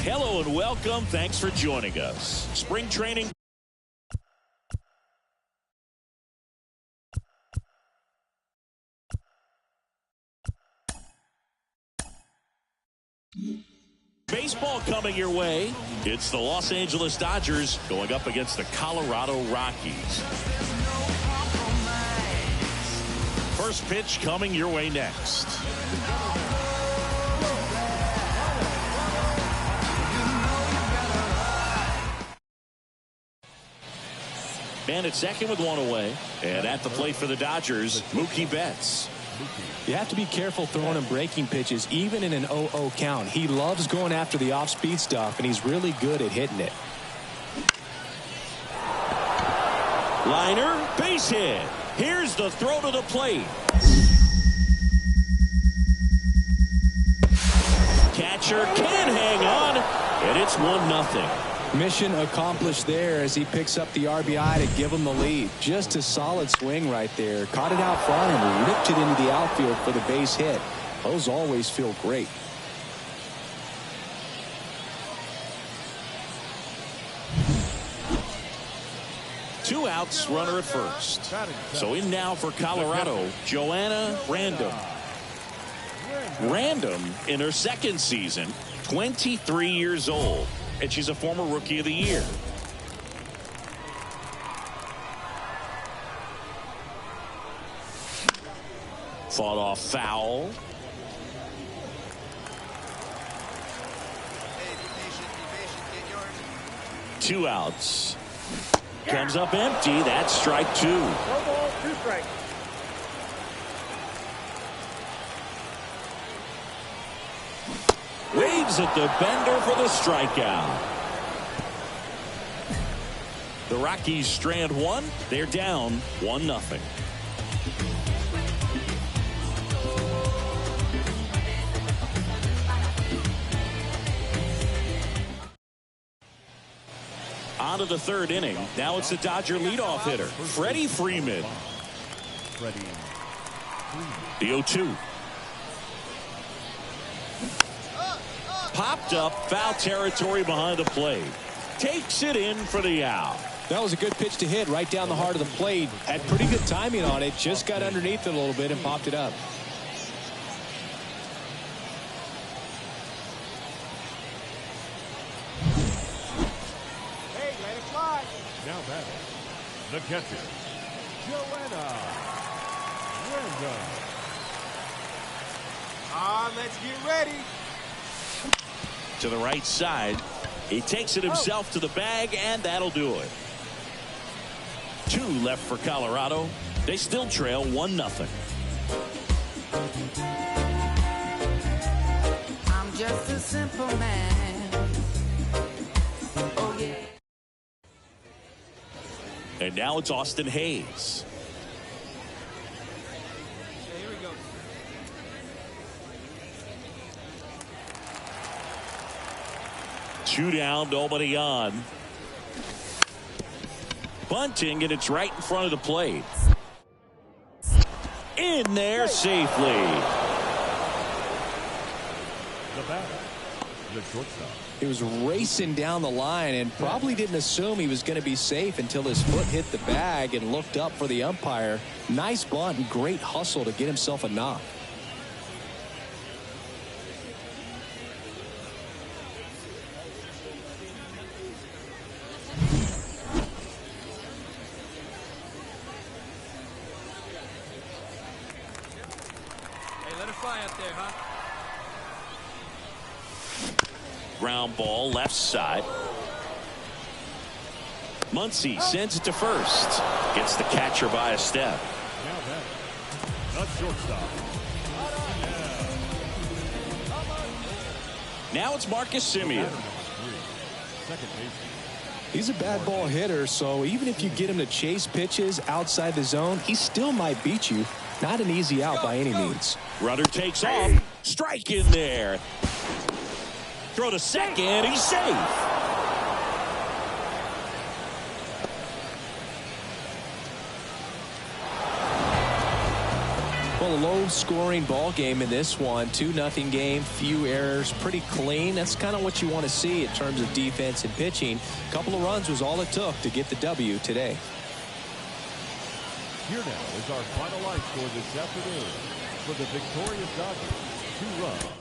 Hello and welcome. Thanks for joining us. Spring training. Baseball coming your way. It's the Los Angeles Dodgers going up against the Colorado Rockies. First pitch coming your way next. Man at second with one away. And at the plate for the Dodgers, Mookie Betts. You have to be careful throwing him breaking pitches, even in an 0-0 count. He loves going after the off-speed stuff, and he's really good at hitting it. Liner, base hit. Here's the throw to the plate. Catcher can hang on, and it's 1-0. Mission accomplished there as he picks up the RBI to give him the lead. Just a solid swing right there. Caught it out front and ripped it into the outfield for the base hit. Those always feel great. Two outs, runner at first. So in now for Colorado, Joanna Random. Random in her second season, 23 years old. And she's a former Rookie of the Year. Fought off foul. Two outs. Comes up empty. That's strike two. No ball, two strikes. Waves at the bender for the strikeout. The Rockies strand one. They're down 1-0. On to the third inning. Now it's the Dodger leadoff hitter, Freddie Freeman. The 0-2. Popped up, foul territory behind the plate. Takes it in for the out. That was a good pitch to hit right down the heart of the plate. Had pretty good timing on it. Just got underneath it a little bit and popped it up. Hey, let it fly. Now batting, the catcher, Joanna. Let's get ready. To the right side. He takes it himself to the bag, and that'll do it. Two left for Colorado. They still trail 1-0. I'm just a simple man. Oh, yeah. And now it's Austin Hayes. Here we go. Two down, nobody on. Bunting, and it's right in front of the plate. In there safely. The batter, the shortstop. He was racing down the line and probably didn't assume he was going to be safe until his foot hit the bag and looked up for the umpire. Nice bunt and great hustle to get himself a knock. Ground ball left side. Muncy sends it to first. Gets the catcher by a step. Now that, the shortstop. Now it's Marcus Semien. Second baseman. He's a bad ball hitter, so even if you get him to chase pitches outside the zone, he still might beat you. Not an easy out by any means. Runner takes off. Strike in there. Throw to second. He's safe. Well, a low-scoring ball game in this one. 2-0 game, few errors, pretty clean. That's kind of what you want to see in terms of defense and pitching. A couple of runs was all it took to get the W today. Here now is our final line score this afternoon. For the victorious Dodgers, 2 runs.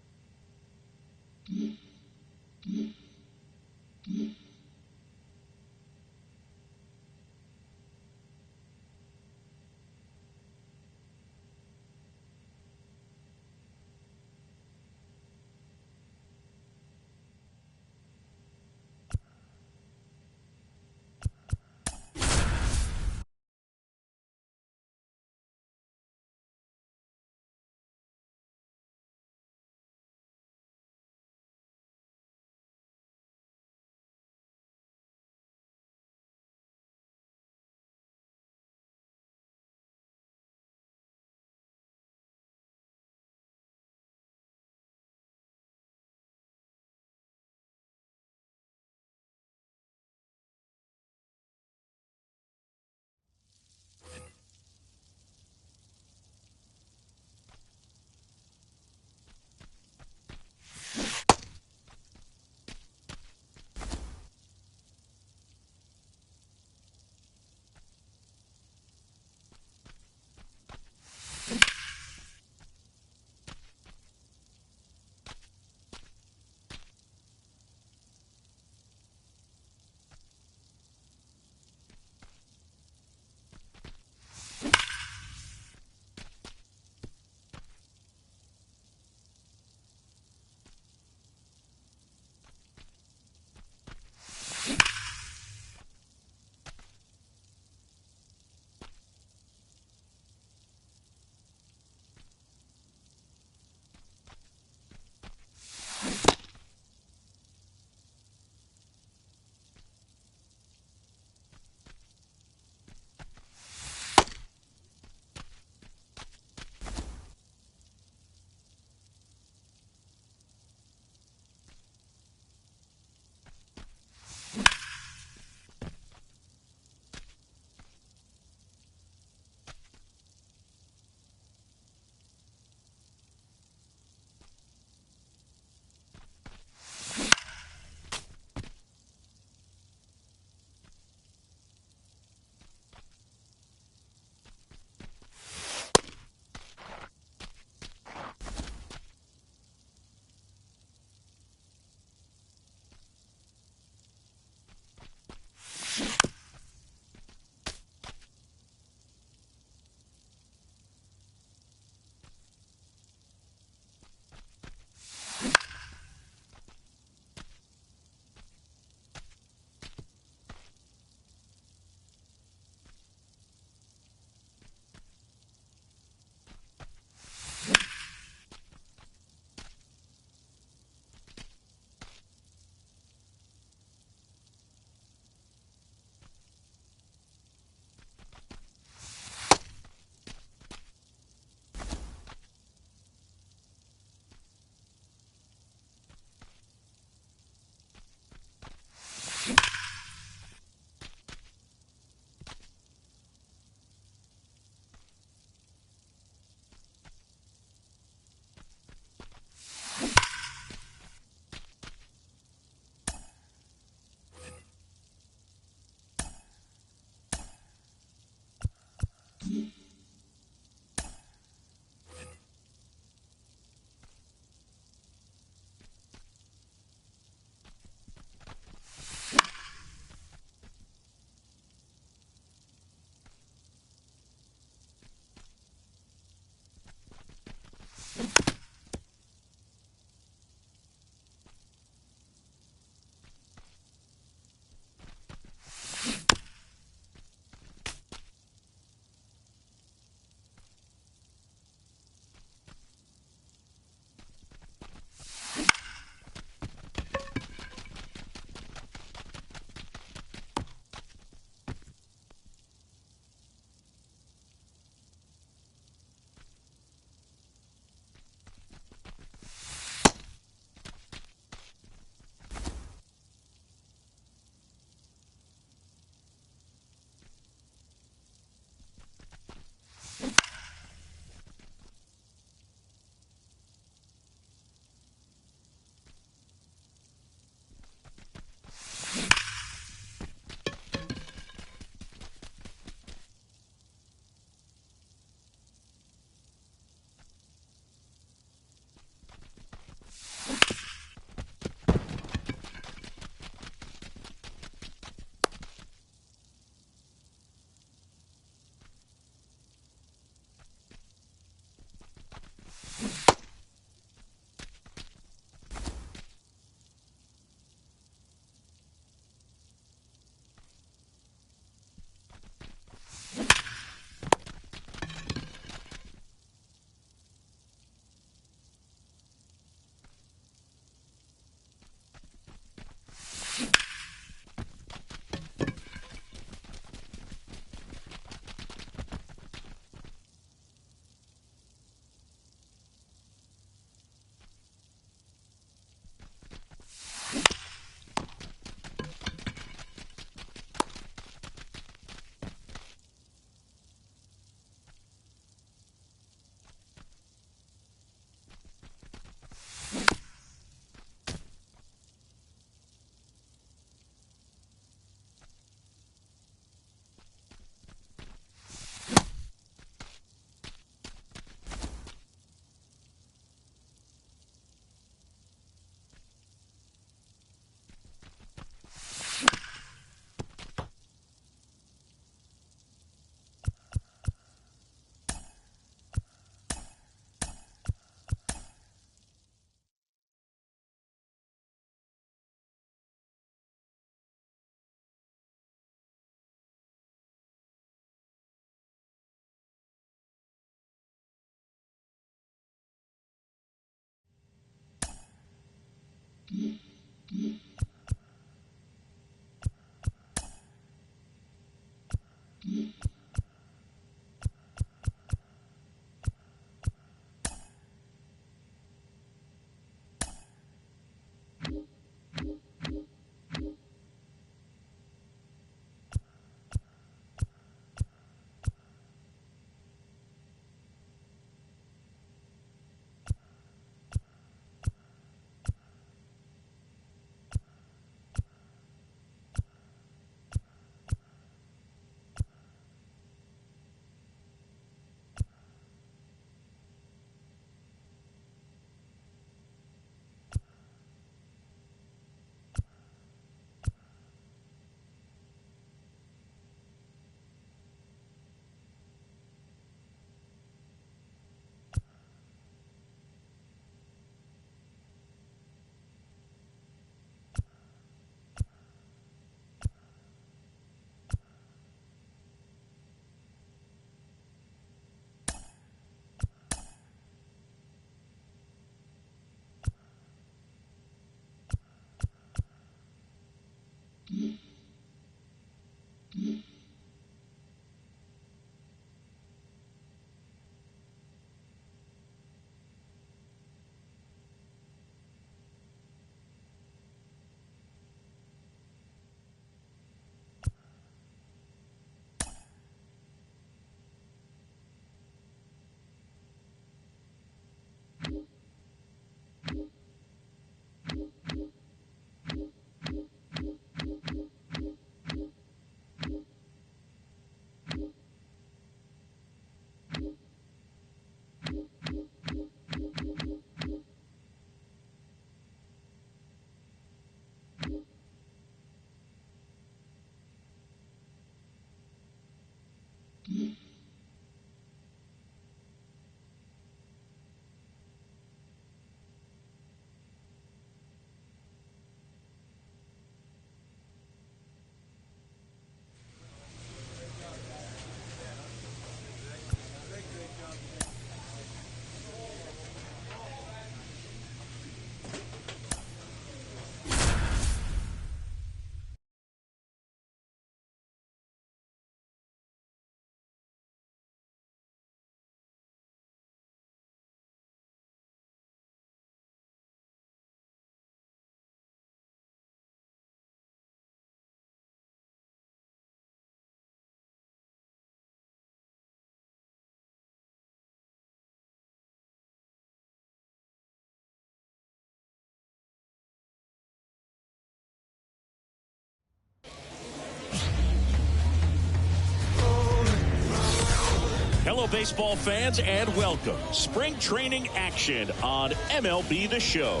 Hello, baseball fans, and welcome. Spring training action on MLB The Show.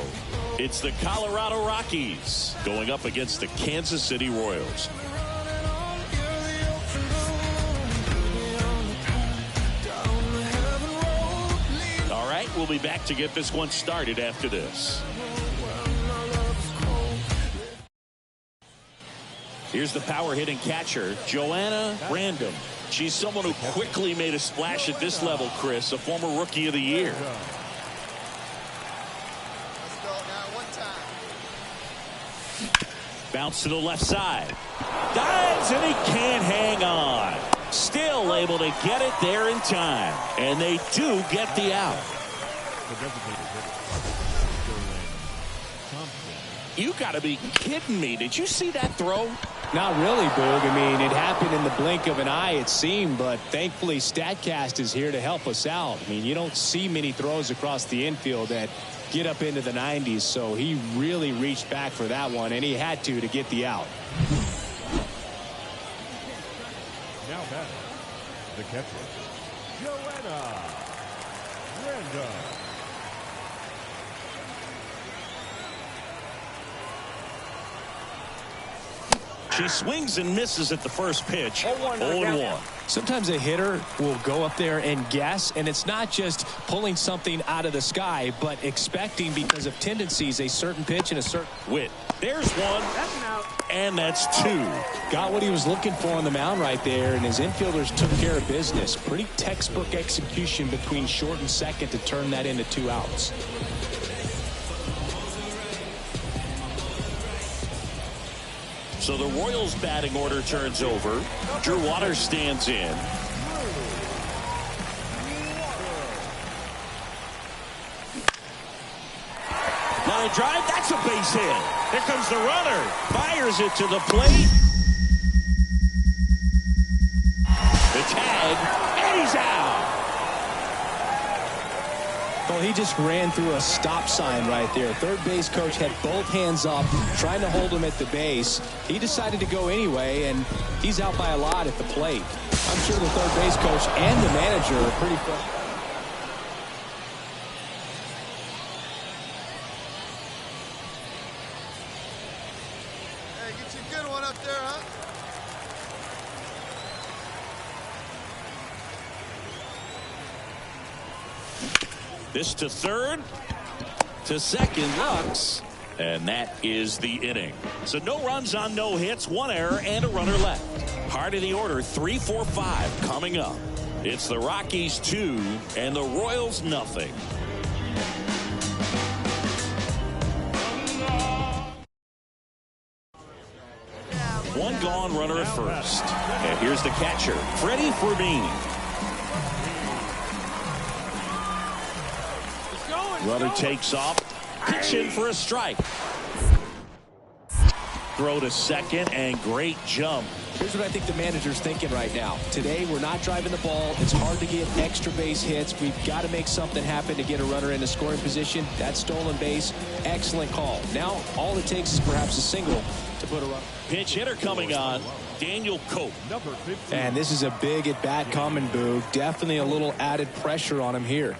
It's the Colorado Rockies going up against the Kansas City Royals. All right, we'll be back to get this one started after this. Here's the power hitting catcher, Joanna Random. She's someone who quickly made a splash at this level, Chris, a former Rookie of the Year. Bounce to the left side. Dives, and he can't hang on. Still able to get it there in time. And they do get the out. You got to be kidding me. Did you see that throw? Not really, Boog. I mean, it happened in the blink of an eye, it seemed, but thankfully StatCast is here to help us out. I mean, you don't see many throws across the infield that get up into the 90s, so he really reached back for that one, and he had to get the out. Now back, the catcher, Joanna Random. She swings and misses at the first pitch. 0-1. Sometimes a hitter will go up there and guess, and it's not just pulling something out of the sky, but expecting, because of tendencies, a certain pitch and a certain Witt. There's one. That's an out. And that's two. Got what he was looking for on the mound right there, and his infielders took care of business. Pretty textbook execution between short and second to turn that into 2 outs. So the Royals batting order turns over. Joanna stands in. Line drive, that's a base hit. Here comes the runner. Fires it to the plate. The tag, and he's out. Well, he just ran through a stop sign right there. Third base coach had both hands up, trying to hold him at the base. He decided to go anyway, and he's out by a lot at the plate. I'm sure the third base coach and the manager are pretty frustrated. Hey, get you a good one up there, huh? This to third, to second, Lux, and that is the inning. So no runs on no hits, one error, and a runner left. Heart of the order, 3-4-5 coming up. It's the Rockies 2 and the Royals nothing. One gone, runner at first. And here's the catcher, Freddie Fermin. Runner takes off. Pitch in for a strike. Throw to second, and great jump. Here's what I think the manager's thinking right now. Today, we're not driving the ball. It's hard to get extra base hits. We've got to make something happen to get a runner in a scoring position. That stolen base, excellent call. Now, all it takes is perhaps a single to put a run. Pinch hitter coming on, Daniel Cope. And this is a big at-bat coming, Boog. Definitely a little added pressure on him here.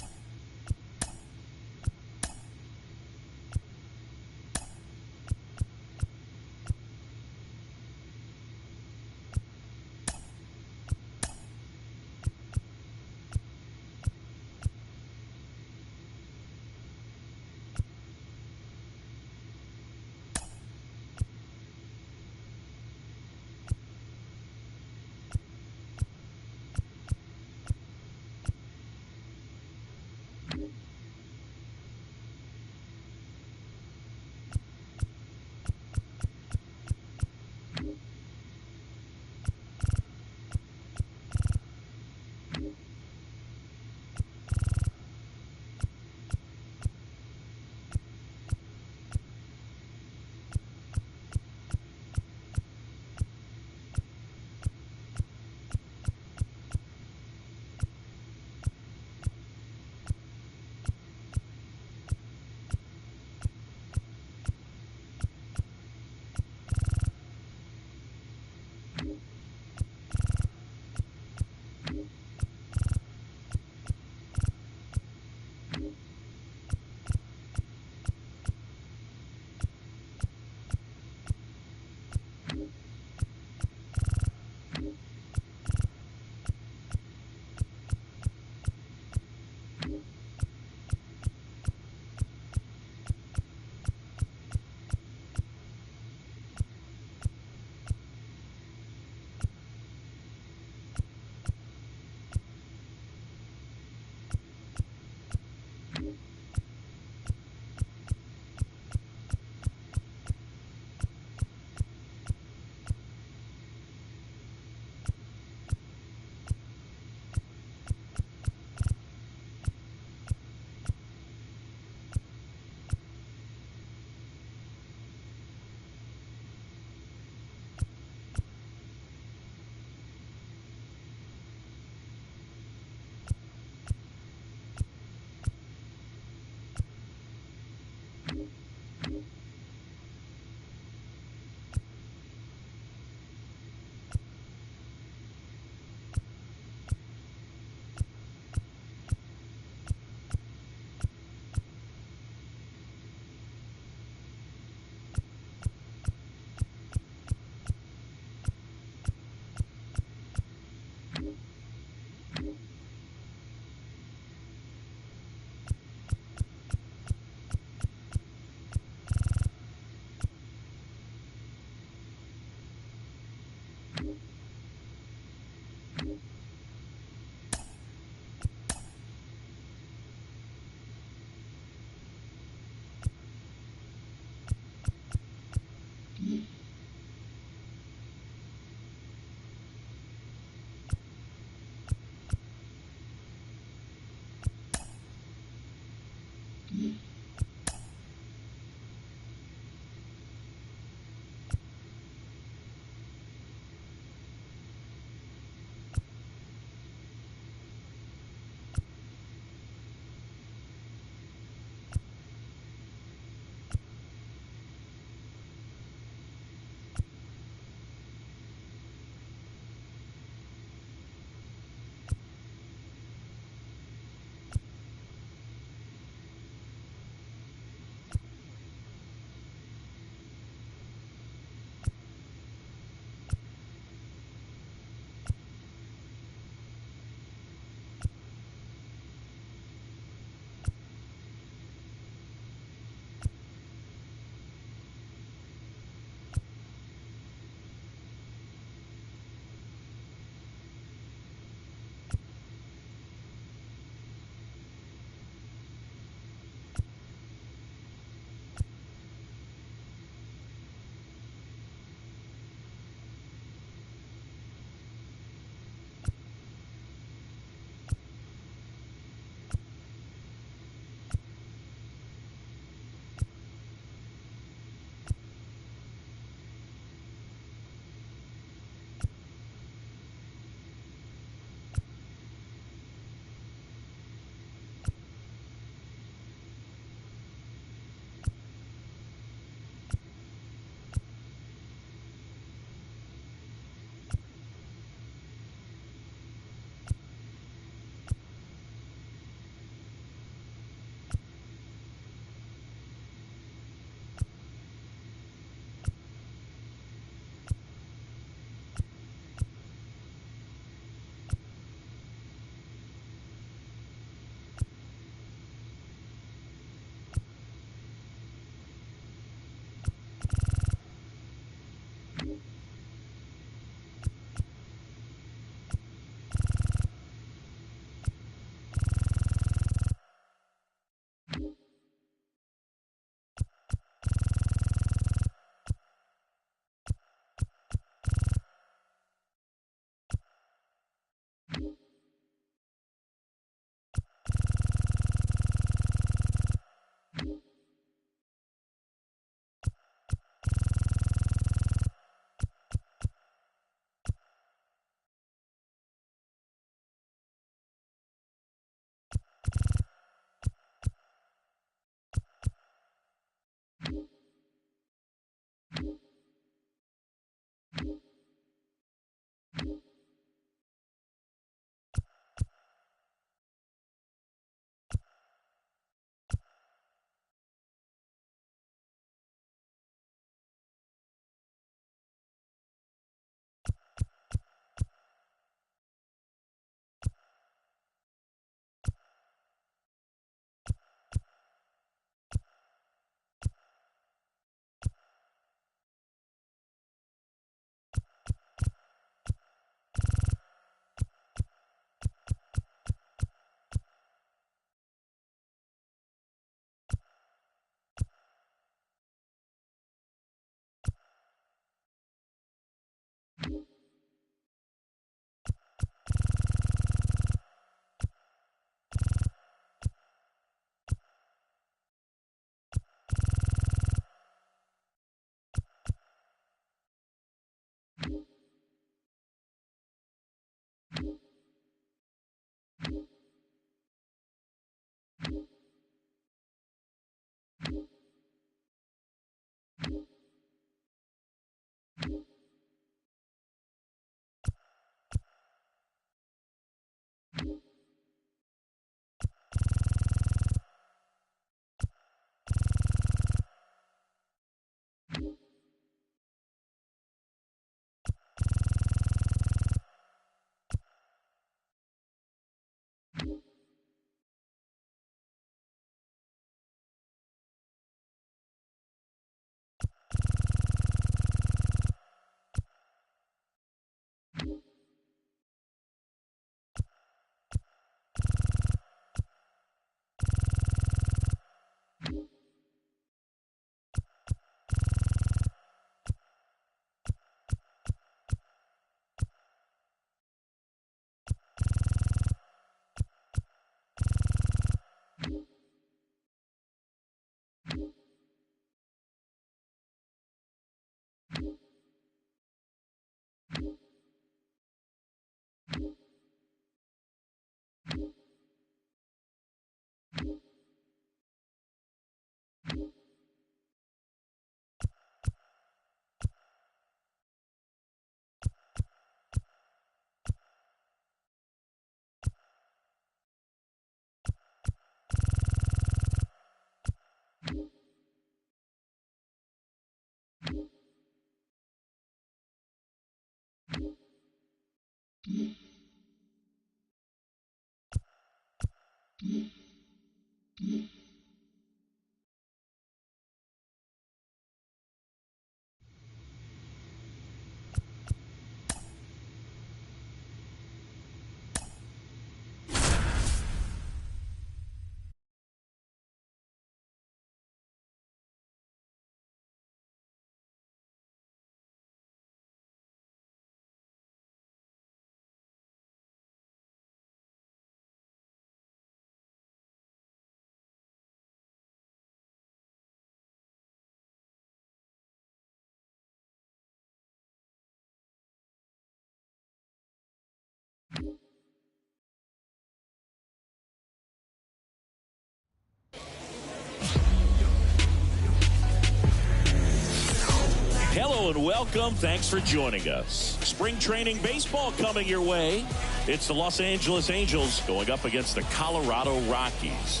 Hello and welcome. Thanks for joining us. Spring training baseball coming your way. It's the Los Angeles Angels going up against the Colorado Rockies.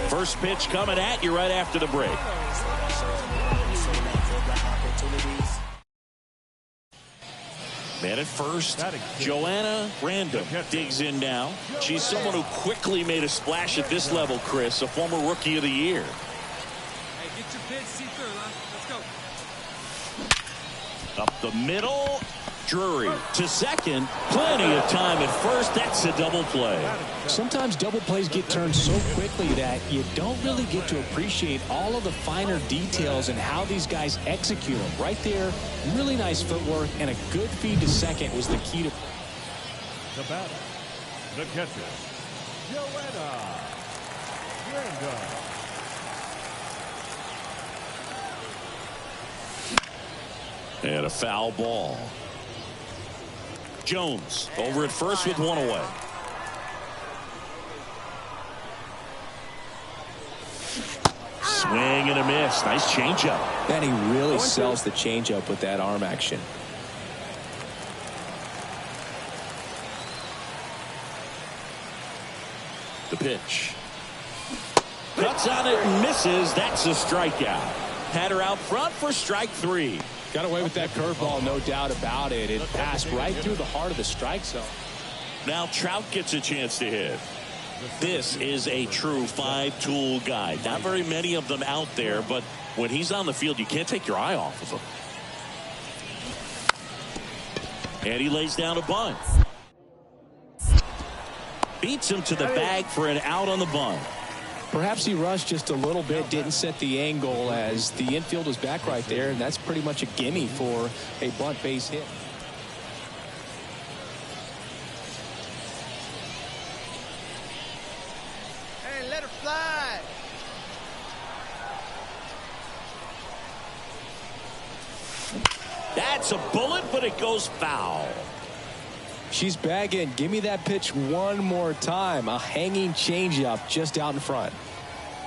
First pitch coming at you right after the break. Man at first, Joanna random digs in now. She's someone who quickly made a splash at this level, Chris, a former Rookie of the Year. Hey, get your pitch, see through, huh? Let's go. Up the middle, Drury to second. Plenty of time at first. That's a double play. Sometimes double plays get turned so quickly that you don't really get to appreciate all of the finer details and how these guys execute them. Right there, really nice footwork and a good feed to second was the key to. The batter, the catcher, Joanna. And a foul ball. Jones over at first with one away. Swing and a miss. Nice changeup. And he really sells the changeup with that arm action. The pitch. Cuts on it and misses. That's a strikeout. Had her out front for strike three. Got away with that curveball, no doubt about it. It passed right through the heart of the strike zone. Now Trout gets a chance to hit. This is a true five-tool guy. Not very many of them out there, but when he's on the field, you can't take your eye off of him. And he lays down a bunt. Beats him to the bag for an out on the bunt. Perhaps he rushed just a little bit, didn't set the angle as the infield was back right there, and that's pretty much a gimme for a bunt base hit. Hey, let her fly. That's a bullet, but it goes foul. She's bagging. Give me that pitch one more time. A hanging changeup just out in front.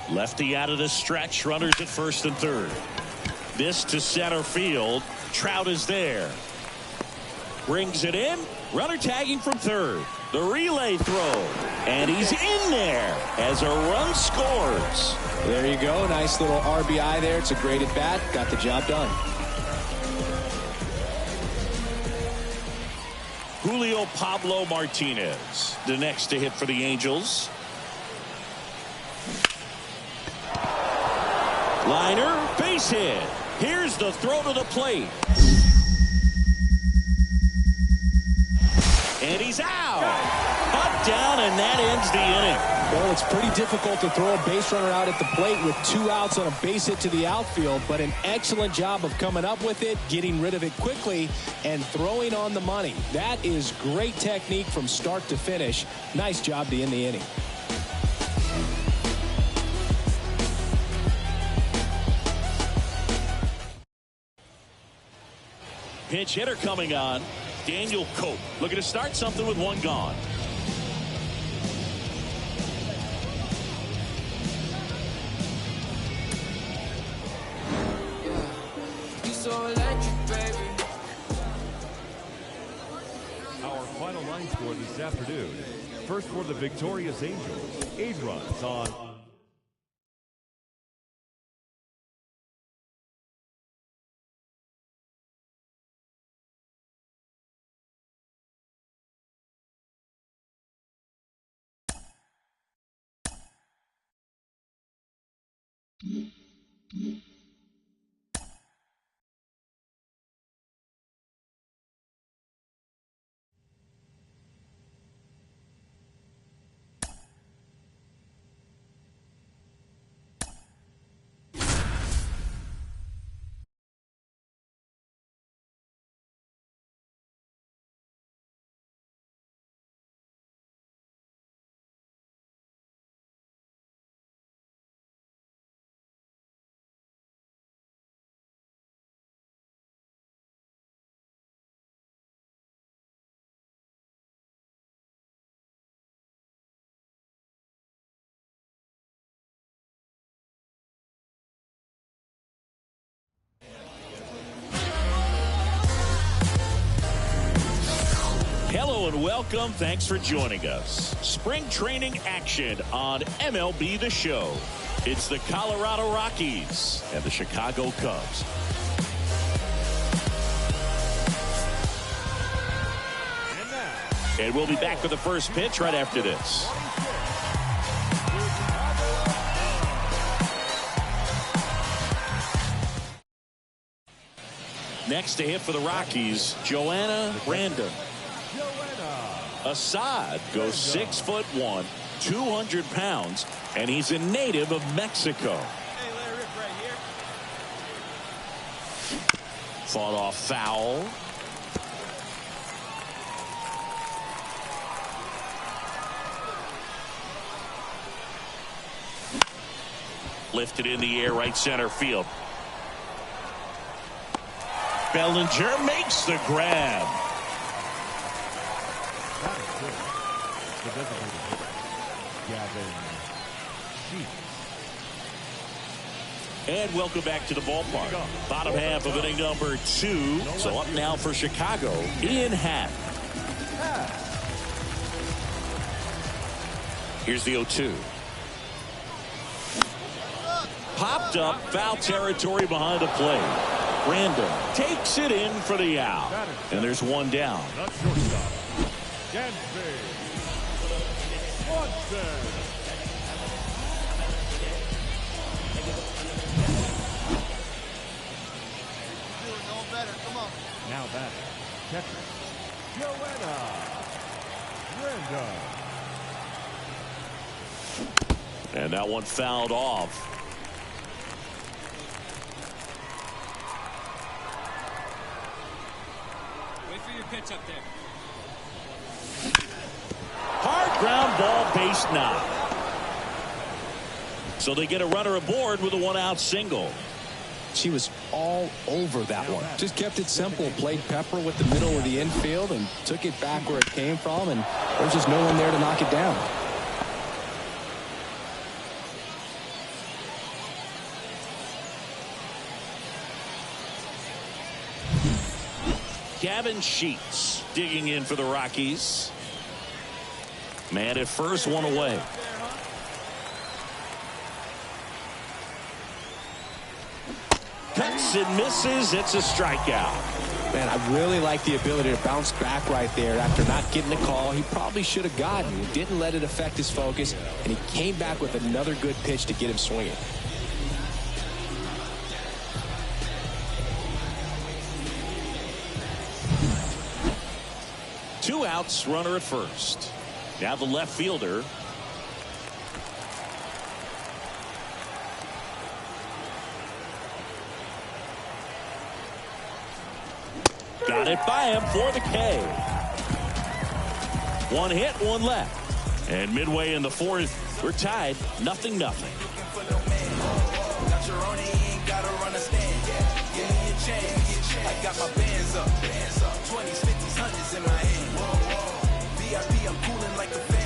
Lefty out of the stretch. Runners at first and third. This to center field. Trout is there. Brings it in. Runner tagging from third. The relay throw. And he's in there as a run scores. There you go. Nice little RBI there. It's a great at bat. Got the job done. Julio Pablo Martinez, the next to hit for the Angels. Liner, base hit. Here's the throw to the plate. And he's out. Up, down, and that ends the inning. Well, it's pretty difficult to throw a base runner out at the plate with 2 outs on a base hit to the outfield, but an excellent job of coming up with it, getting rid of it quickly, and throwing on the money. That is great technique from start to finish. Nice job to end the inning. Pinch hitter coming on. Daniel Cope looking to start something with one gone. Our final line score this afternoon. First for the victorious Angels, 8 runs on Hello and welcome. Thanks for joining us. Spring training action on MLB The Show. It's the Colorado Rockies and the Chicago Cubs. And we'll be back with the first pitch right after this. Next to hit for the Rockies, Joanna random. Assad goes 6'1", 200 pounds, and he's a native of Mexico. Hey, let her rip right here. Fought off foul. Lifted in the air, right center field. Bellinger makes the grab. And welcome back to the ballpark. Bottom half of inning number 2. So up now for Chicago, Ian Happ. Here's the 0-2. Popped up, foul territory behind the plate. Random takes it in for the out. And there's one down. Now batter, catcher, Joanna. And that one fouled off. Wait for your pitch up there. Hard ground ball, base knock. So they get a runner aboard with a one-out single. She was all over that one. Just kept it simple. Played pepper with the middle of the infield and took it back where it came from. And there's just no one there to knock it down. Gavin Sheets digging in for the Rockies. Man at first, one away. Cuts and misses. It's a strikeout. Man, I really like the ability to bounce back right there after not getting the call. He probably should have gotten. He didn't let it affect his focus, and he came back with another good pitch to get him swinging. Two outs, runner at first. Now the left fielder. Got it by him for the K. One hit, one left. And midway in the fourth, we're tied, 0-0. I got my bands up, 20s, 50s, 100s in my hand. VIP, I'm cooling like a fan.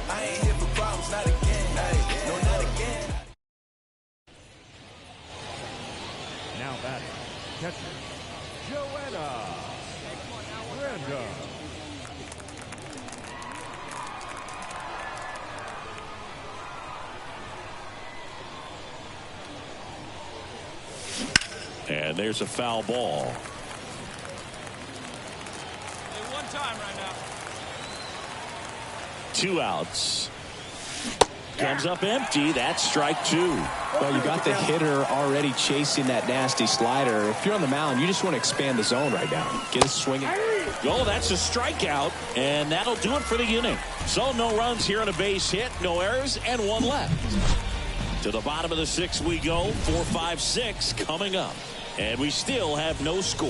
I ain't here for problems, not again. No, not again. Now batting, catcher, Joanna. Random. And there's a foul ball. Hey, one time right now. Two outs. Comes up empty. That's strike two. Well, you got the hitter already chasing that nasty slider. If you're on the mound, you just want to expand the zone right now. Get a swing. Oh, that's a strikeout, and that'll do it for the inning. So no runs here on a base hit, no errors, and one left. To the bottom of the sixth we go. 4, 5, 6 coming up. And we still have no score.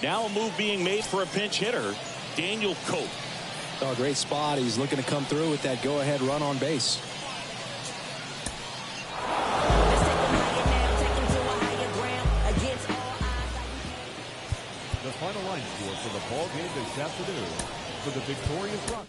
Now a move being made for a pinch hitter, Daniel Cope. Oh, great spot. He's looking to come through with that go-ahead run on base. The final line score for the ball game this afternoon for the victorious Rock.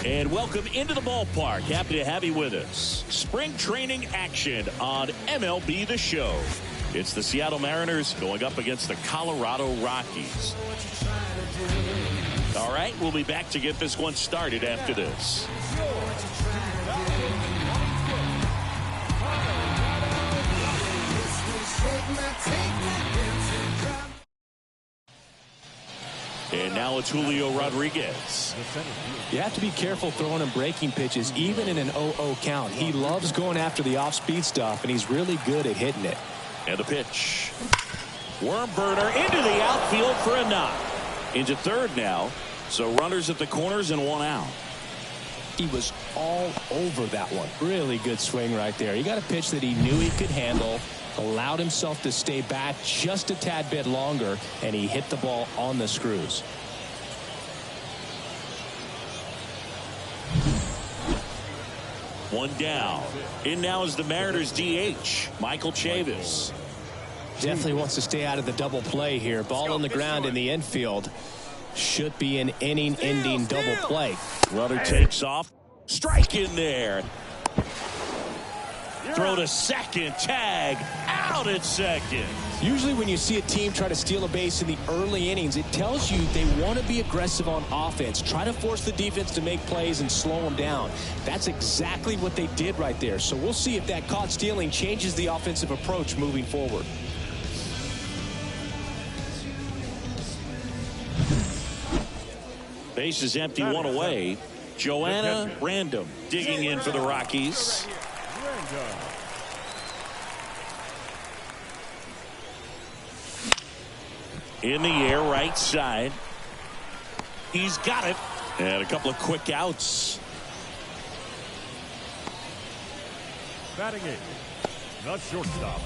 And welcome into the ballpark. Happy to have you with us. Spring training action on MLB The Show. It's the Seattle Mariners going up against the Colorado Rockies. All right, we'll be back to get this one started after this. And now it's Julio Rodriguez. You have to be careful throwing him breaking pitches, even in an 0-0 count. He loves going after the off-speed stuff, and he's really good at hitting it. And the pitch. Worm burner into the outfield for a knock. Into third now. So runners at the corners and one out. He was all over that one. Really good swing right there. He got a pitch that he knew he could handle, allowed himself to stay back just a tad bit longer, and he hit the ball on the screws. One down. In now is the Mariners DH, Michael Chavis. Definitely wants to stay out of the double play here. Ball on the ground in the infield. Should be an inning-ending double play. Runner takes off. Strike in there. Throw to second. Tag. Out at second. Usually when you see a team try to steal a base in the early innings, it tells you they want to be aggressive on offense. Try to force the defense to make plays and slow them down. That's exactly what they did right there. So we'll see if that caught stealing changes the offensive approach moving forward. Base is empty, one away. Joanna Random digging in for the Rockies. In the air, right side. He's got it. And a couple of quick outs. Batting eight, the shortstop.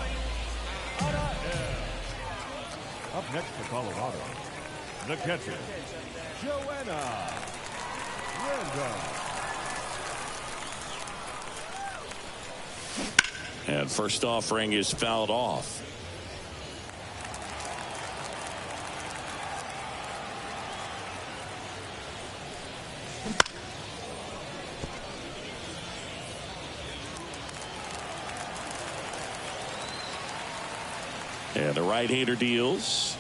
Up next for Colorado, the catcher, Joanna. And first offering is fouled off. And the right-hander deals.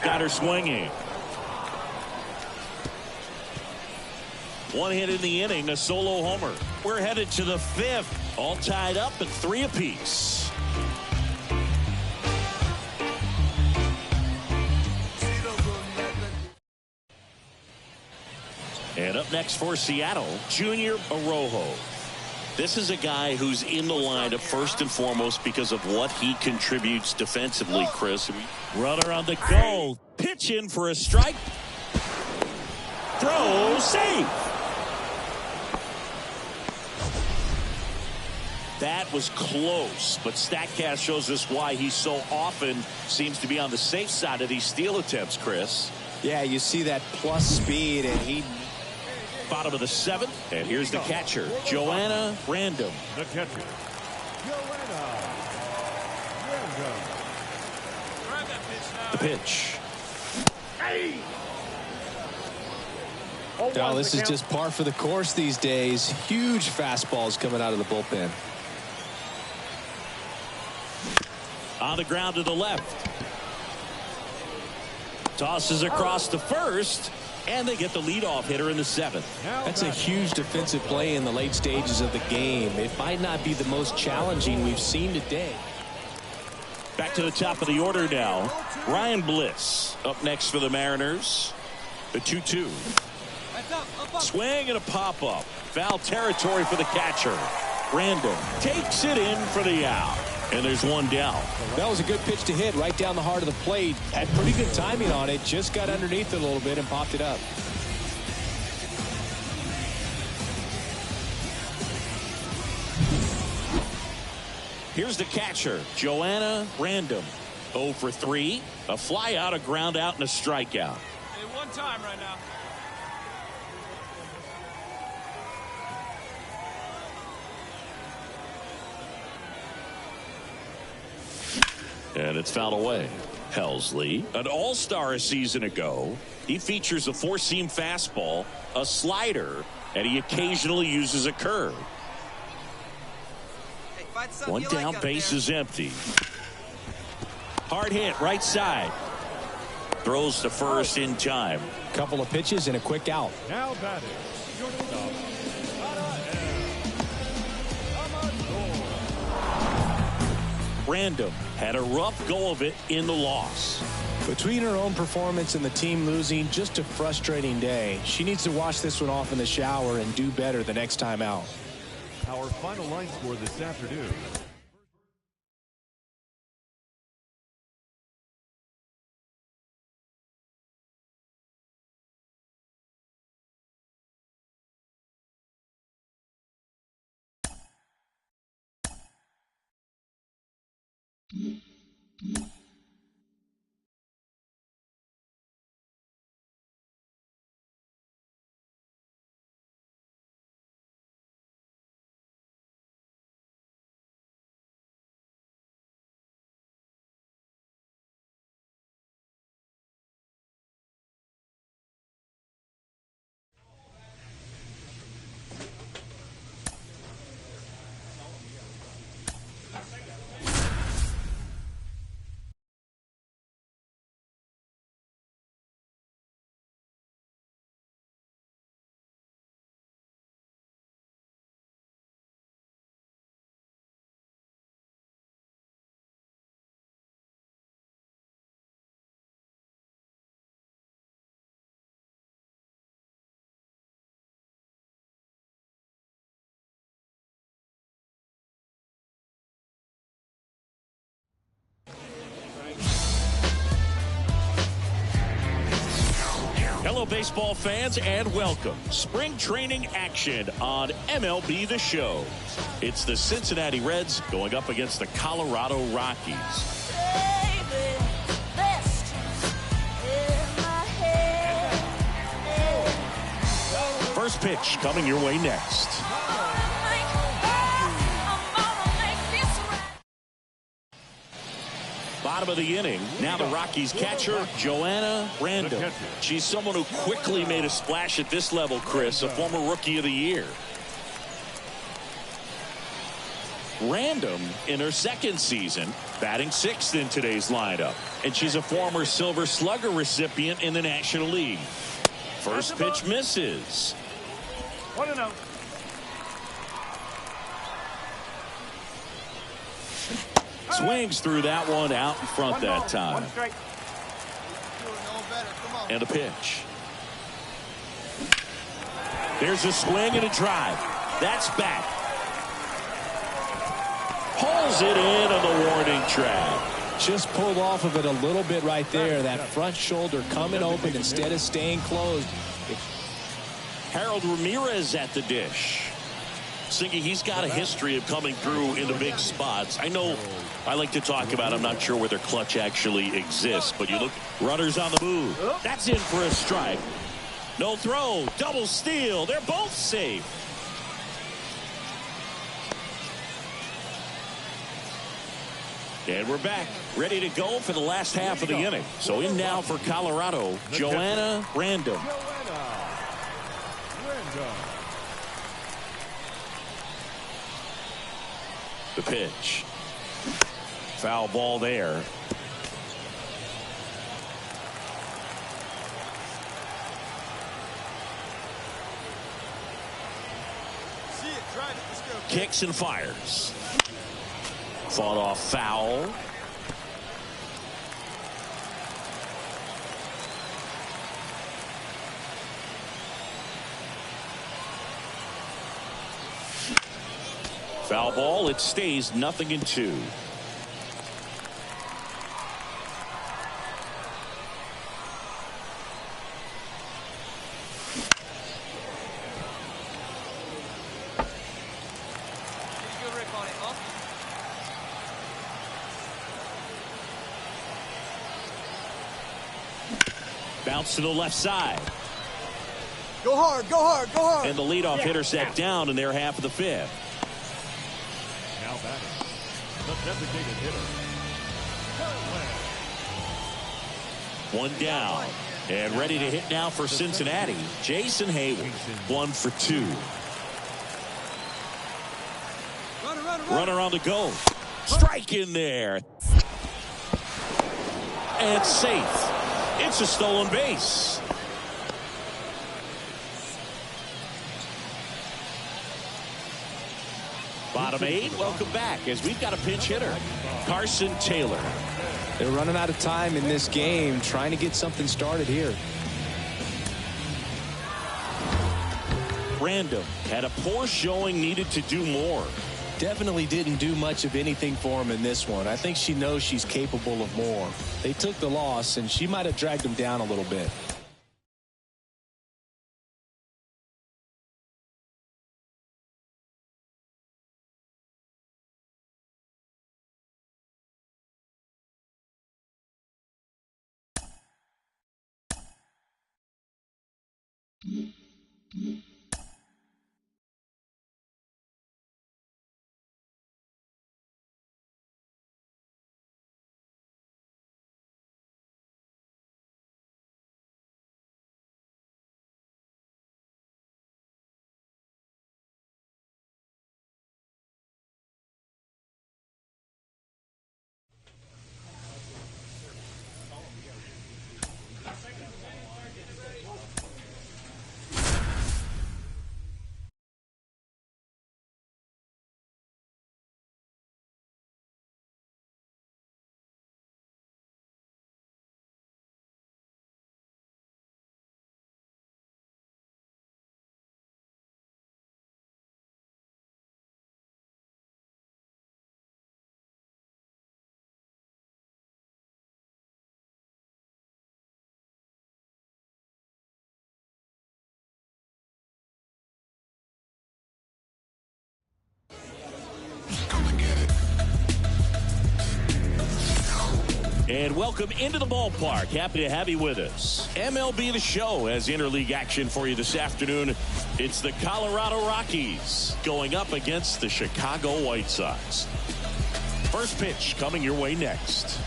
Got her swinging. One hit in the inning, a solo homer. We're headed to the fifth, all tied up at 3 apiece. And up next for Seattle, Junior Arrojo. This is a guy who's in the lineup first and foremost because of what he contributes defensively, Chris. Runner on the go. Pitch in for a strike. Throw, save. That was close, but StatCast shows us why he so often seems to be on the safe side of these steal attempts, Chris. Yeah, you see that plus speed, and he... Bottom of the seventh, and here's the catcher, Joanna Random. The catcher, Joanna Random. Grab that pitch now. The pitch. Now, this is just par for the course these days. Huge fastballs coming out of the bullpen. On the ground to the left. Tosses across the first. And they get the leadoff hitter in the seventh. That's a huge defensive play in the late stages of the game. It might not be the most challenging we've seen today. Back to the top of the order now. Ryan Bliss up next for the Mariners. The 2-2. Swing and a pop-up. Foul territory for the catcher. Random takes it in for the out. And there's one down. That was a good pitch to hit right down the heart of the plate. Had pretty good timing on it. Just got underneath it a little bit and popped it up. Here's the catcher, Joanna Random. 0 for 3. A fly out, a ground out, and a strikeout. Hey, one time right now. And it's fouled away. Helsley, an all-star a season ago. He features a four-seam fastball, a slider, and he occasionally uses a curve. Hey, one down, base is empty. Hard hit, right side. Throws to first in time. Couple of pitches and a quick out. Now batting, shortstop. Random had a rough go of it in the loss. Between her own performance and the team losing, just a frustrating day. She needs to wash this one off in the shower and do better the next time out. Our final line score this afternoon. Hello, baseball fans, and welcome. Spring training action on MLB The Show. It's the Cincinnati Reds going up against the Colorado Rockies. First pitch coming your way next. Bottom of the inning. Now the Rockies catcher, Joanna. She's someone who quickly made a splash at this level, Chris, a former Rookie of the Year. Random in her second season, batting sixth in today's lineup. And she's a former Silver Slugger recipient in the National League. First pitch misses. 1-0. Swings through that one out in front that time. And a pitch. There's a swing and a drive. That's back. Pulls it in on the warning track. Just pulled off of it a little bit right there. That front shoulder coming open instead of staying closed. Harold Ramirez at the dish. Singy, he's got a history of coming through in the big spots. I know I like to talk about, I'm not sure whether clutch actually exists, but you look, runners on the move. That's in for a strike. No throw, double steal. They're both safe. And we're back, ready to go for the last half of the inning. So in now for Colorado, Joanna Random. The pitch. Foul ball there. Kicks and fires. Fought off foul. Foul ball. It stays 0-2. Bounce to the left side. Go hard, go hard, go hard. And the leadoff hitter set down in their half of the fifth. Now batting, the designated hitter. One down. And ready to hit now for Cincinnati, Jason Hayward. 1 for 2. Runner on the go. Strike in there. And safe. It's a stolen base. Bottom 8, welcome back as we've got a pinch hitter, Carson Taylor. They're running out of time in this game, trying to get something started here. Random had a poor showing, needed to do more. Definitely didn't do much of anything for him in this one. I think she knows she's capable of more. They took the loss, and she might have dragged him down a little bit. And welcome into the ballpark. Happy to have you with us. MLB The Show has interleague action for you this afternoon. It's the Colorado Rockies going up against the Chicago White Sox. First pitch coming your way next.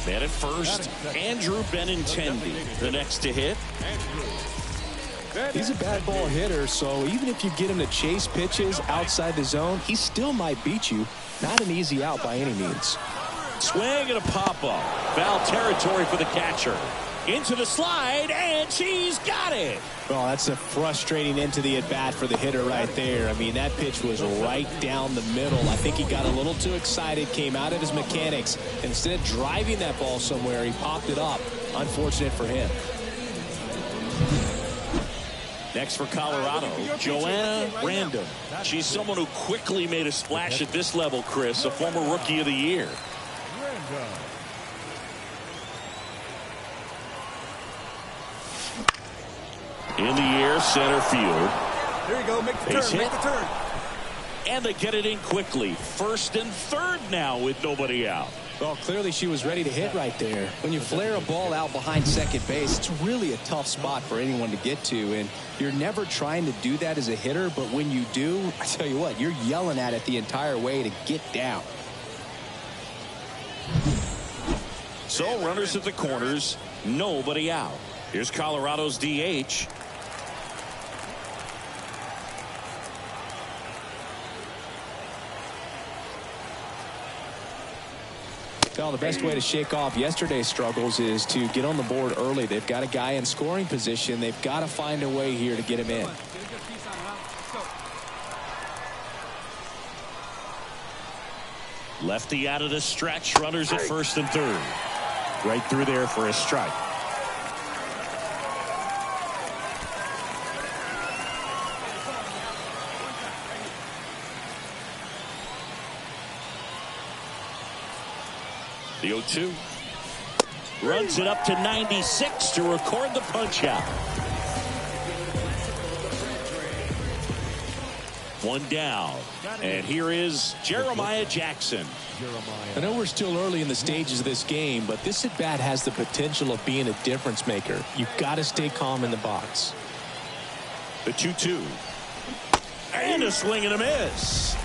Man at first, Andrew Benintendi, the next to hit. He's a bad ball hitter, so even if you get him to chase pitches outside the zone, he still might beat you. Not an easy out by any means. Swing and a pop-up. Foul territory for the catcher. Into the slide, and she's got it. Well, that's a frustrating end to the at-bat for the hitter right there. I mean, that pitch was right down the middle. I think he got a little too excited, came out of his mechanics. Instead of driving that ball somewhere, he popped it up. Unfortunate for him. Next for Colorado, Joanna Random. She's someone who quickly made a splash at this level, Chris, a former Rookie of the Year. In the air, center field. There you go. Make the turn. Make the turn. And they get it in quickly. First and third now with nobody out. Well, clearly she was ready to hit right there. When you flare a ball out behind second base, it's really a tough spot for anyone to get to. And you're never trying to do that as a hitter. But when you do, I tell you what, you're yelling at it the entire way to get down. So runners at the corners, nobody out. Here's Colorado's DH. Well, the best way to shake off yesterday's struggles is to get on the board early. They've got a guy in scoring position. They've got to find a way here to get him in. Lefty out of the stretch. Runners at first and third. Right through there for a strike. The 0-2. Runs it up to 96 to record the punch out. One down. And here is Jeremiah Jackson. I know we're still early in the stages of this game, but this at bat has the potential of being a difference maker. You've got to stay calm in the box. The 2-2. And a swing and a miss.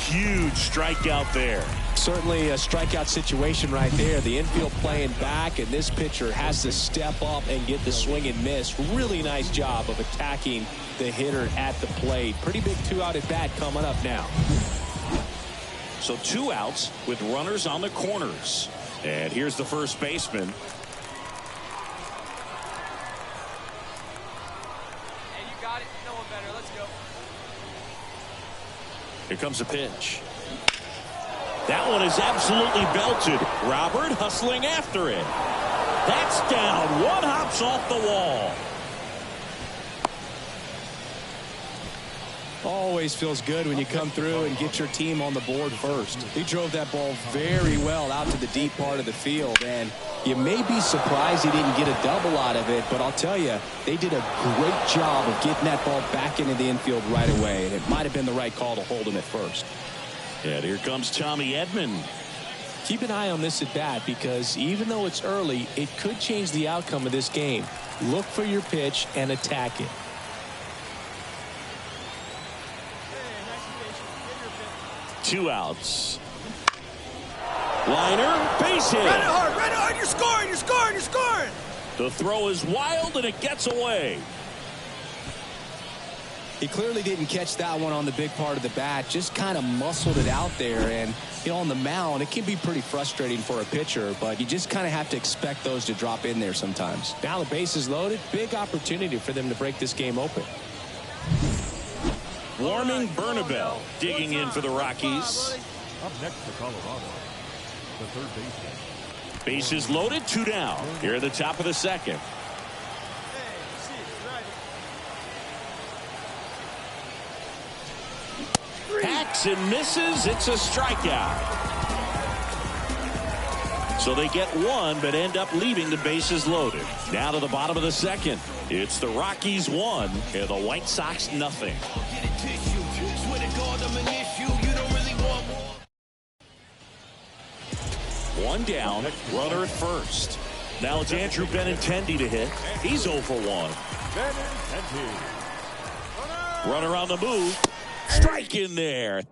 Huge strikeout there. Certainly a strikeout situation right there. The infield playing back, and this pitcher has to step up and get the swing and miss. Really nice job of attacking the hitter at the plate. Pretty big two-out at bat coming up now. So 2 outs with runners on the corners. And here's the first baseman. Hey, you got it. No one better. Let's go. Here comes a pitch. That one is absolutely belted. Robert hustling after it. That's down. One hops off the wall. Always feels good when you come through and get your team on the board first. He drove that ball very well out to the deep part of the field, and you may be surprised he didn't get a double out of it, but I'll tell you, they did a great job of getting that ball back into the infield right away, and it might have been the right call to hold him at first. And here comes Tommy Edman. Keep an eye on this at bat, because even though it's early, it could change the outcome of this game. Look for your pitch and attack it. Two outs. Liner, base hit. Right hard. You're scoring. The throw is wild and it gets away. He clearly didn't catch that one on the big part of the bat, just kind of muscled it out there. And, you know, on the mound, it can be pretty frustrating for a pitcher, but you just kind of have to expect those to drop in there sometimes. Now the base is loaded. Big opportunity for them to break this game open. Warming Bernabel digging in for the Rockies. Up next for Colorado, the third baseman. Bases loaded, 2 down. Here at the top of the second. Hacks and misses. It's a strikeout. So they get one, but end up leaving the bases loaded. Now to the bottom of the second. It's the Rockies 1 and the White Sox nothing. One down, runner at first. Now it's Andrew Benintendi to hit. He's 0 for 1. Runner on the move. Strike in there.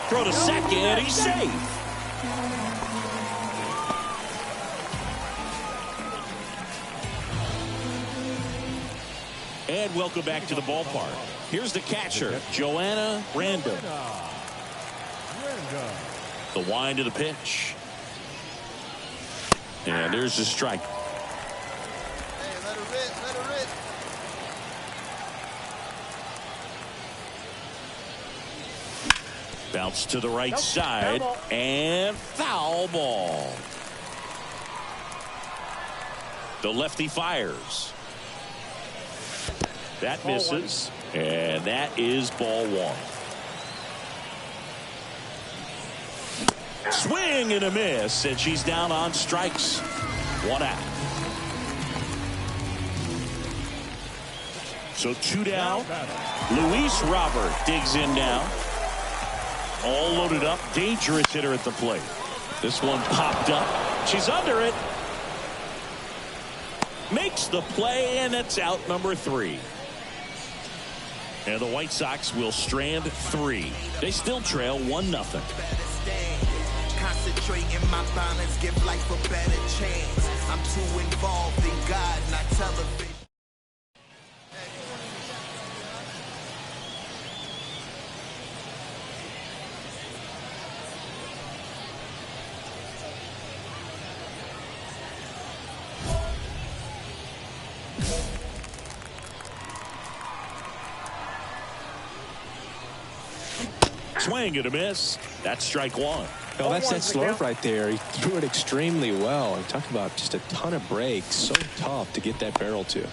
Throw to second. He's safe. And welcome back to the ballpark. Here's the catcher, Joanna Random. The wind of the pitch. And there's the strike. Hey, let her rip, let her rip. Bounce to the right side. And foul ball. The lefty fires. That misses. And that is ball 1. Swing and a miss, and she's down on strikes. 1 out. So 2 down. Luis Robert digs in now. All loaded up. Dangerous hitter at the plate. This one popped up. She's under it. Makes the play, and that's out number 3. And the White Sox will strand 3. They still trail 1-0. Concentrating my balance, give life a better chance. I'm too involved in God, not television. Swing and a miss. That's strike 1. Well, that's that slurve right there. He threw it extremely well. And talk about just a ton of breaks. So tough to get that barrel to.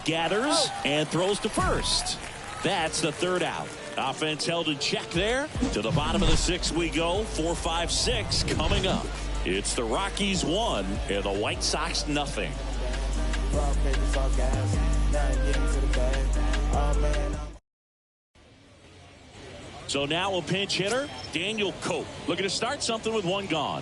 Gathers and throws to first. That's the 3rd out. Offense held in check there. To the bottom of the 6th we go. 4, 5, 6 coming up. It's the Rockies 1 and the White Sox nothing. So now a pinch hitter, Daniel Cope, looking to start something with 1 gone.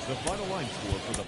The final line score for the